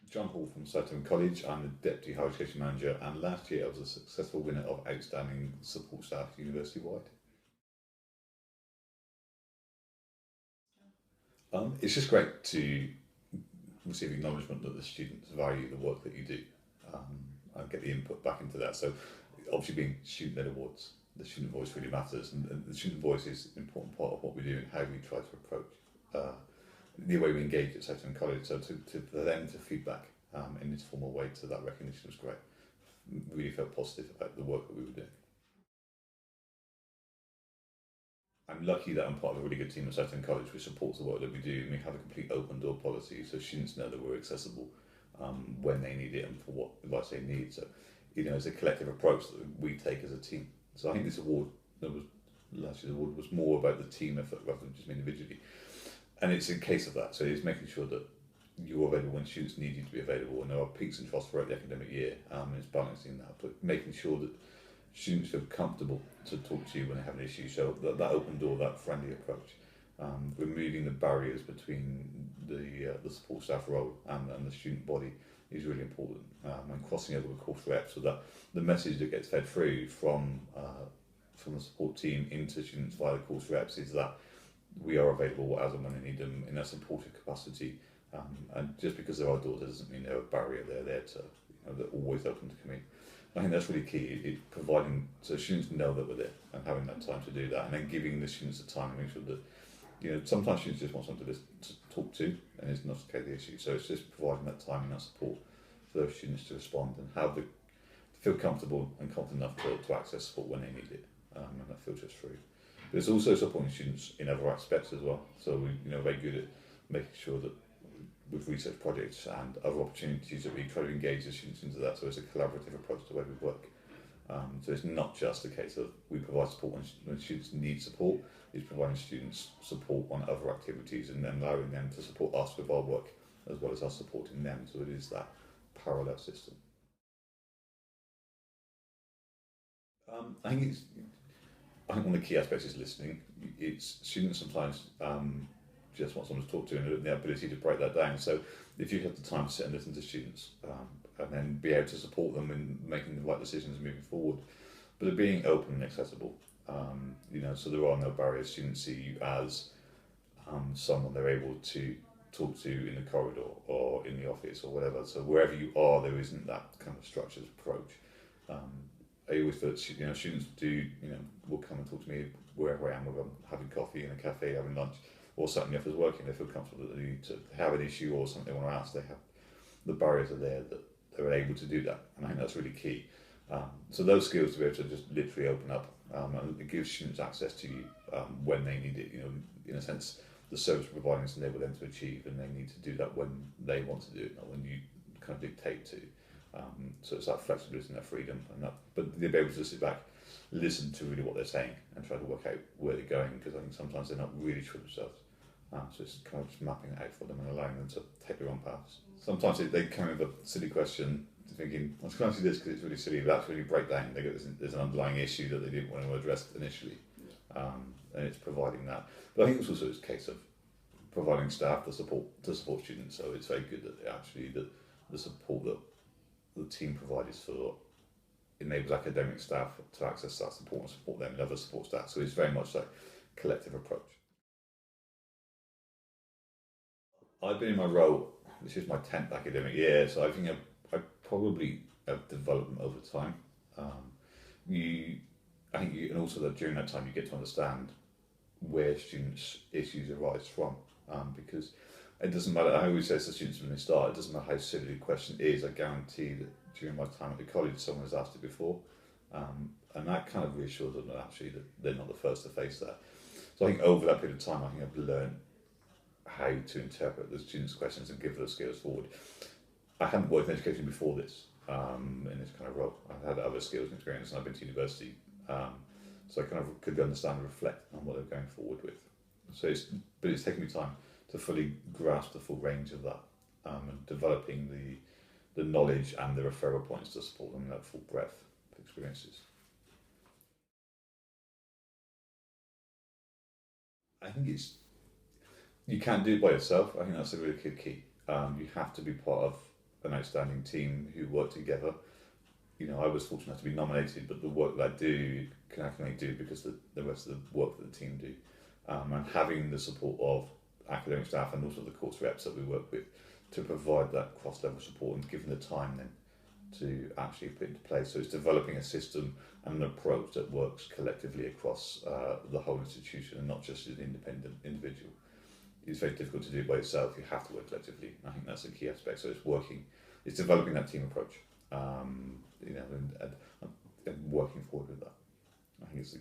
John Hall from Southern College. I'm the Deputy Higher Education Manager, and last year I was a successful winner of Outstanding Support Staff University wide. It's just great to receive acknowledgement that the students value the work that you do and get the input back into that. So, obviously, being student led awards, the student voice really matters, and the student voice is an important part of what we do and how we try to approach uh, the way we engage at Southern College. So, for them to feedback in this formal way to that recognition was great. Really felt positive about the work that we were doing. I'm lucky that I'm part of a really good team at Southern College which supports the work that we do, and we have a complete open door policy so students know that we're accessible when they need it and for what advice they need. So, it's a collective approach that we take as a team. So I think this award, that was last year's award, was more about the team effort rather than just me individually. And it's a case of that. So it's making sure that you're available when students need you to be available, and there are peaks and troughs throughout the academic year, and it's balancing that, but making sure that students feel comfortable to talk to you when they have an issue. So that open door, that friendly approach, removing the barriers between the support staff role and the student body is really important, and crossing over the course rep so that the message that gets fed through from the support team into students via the course reps is that we are available as and when they need them in a supportive capacity. And just because there are doors doesn't mean they're a barrier. They're there to, they're always open to come in. I think that's really key. It's providing so students know that we're there and having that time to do that, and then giving the students the time and making sure that sometimes students just want someone to talk to, and it's not okay the issue. So it's just providing that time and that support for those students to respond and have feel comfortable and confident enough to access support when they need it, and that filters through. But it's also supporting students in other aspects as well. So we're very good at making sure that with research projects and other opportunities that we try to engage the students into that. So it's a collaborative approach to the way we work. So it's not just a case of we provide support when students need support, it's providing students support on other activities and then allowing them to support us with our work as well as us supporting them. So it is that parallel system. I think one of the key aspects is listening. It's students sometimes just want someone to talk to and the ability to break that down. So if you have the time to sit and listen to students and then be able to support them in making the right decisions moving forward, but it being open and accessible, so there are no barriers. Students see you as someone they're able to talk to in the corridor or in the office or whatever. So wherever you are, there isn't that kind of structured approach. Um, I always feel that students will come and talk to me wherever I am, whether I'm having coffee in a cafe, having lunch, or sat in the office working. They feel comfortable that they need to have an issue or something they want to ask. They have the barriers are there that they're able to do that, and I think that's really key. So those skills to be able to just literally open up, and it gives students access to you when they need it. In a sense, the service providing is enable them to achieve, and they need to do that when they want to do it, not when you kind of dictate to. So it's that flexibility and that freedom, but they'll be able to sit back, listen to really what they're saying, and try to work out where they're going. Because I think sometimes they're not really sure themselves. So it's kind of just mapping it out for them and allowing them to take their own paths. Sometimes they come with a silly question, thinking, "I can't do this because it's really silly," but that's really break down. There's an underlying issue that they didn't want to address initially, and it's providing that. But I think it's also a case of providing staff the support to support students. So it's very good that actually the support that the team provides for enables academic staff to access that support and support them and other support staff. So it's very much like a collective approach. I've been in my role, this is my 10th academic year, so I think I probably have developed them over time. Um, you, and also that during that time you get to understand where students' issues arise from, because it doesn't matter. I always say to students when they start, it doesn't matter how silly the question is. I guarantee that during my time at the college, someone has asked it before, and that kind of reassures them that actually that they're not the first to face that. So I think over that period of time, I think I've learned how to interpret the students' questions and give those skills forward. I hadn't worked in education before this, in this kind of role. I've had other skills and experience, and I've been to university, so I kind of could understand and reflect on what they're going forward with. But it's taken me time to fully grasp the full range of that, and developing the knowledge and the referral points to support them in that full breadth of experiences. I think you can't do it by yourself. I think that's a really key. You have to be part of an outstanding team who work together. I was fortunate enough to be nominated, but the work that I do can only do because the rest of the work that the team do. And having the support of academic staff and also the course reps that we work with to provide that cross-level support and given the time then to actually put into place. So it's developing a system and an approach that works collectively across the whole institution and not just as an independent individual. It's very difficult to do it by yourself. You have to work collectively. I think that's a key aspect. So it's developing that team approach, and working forward with that. I think it's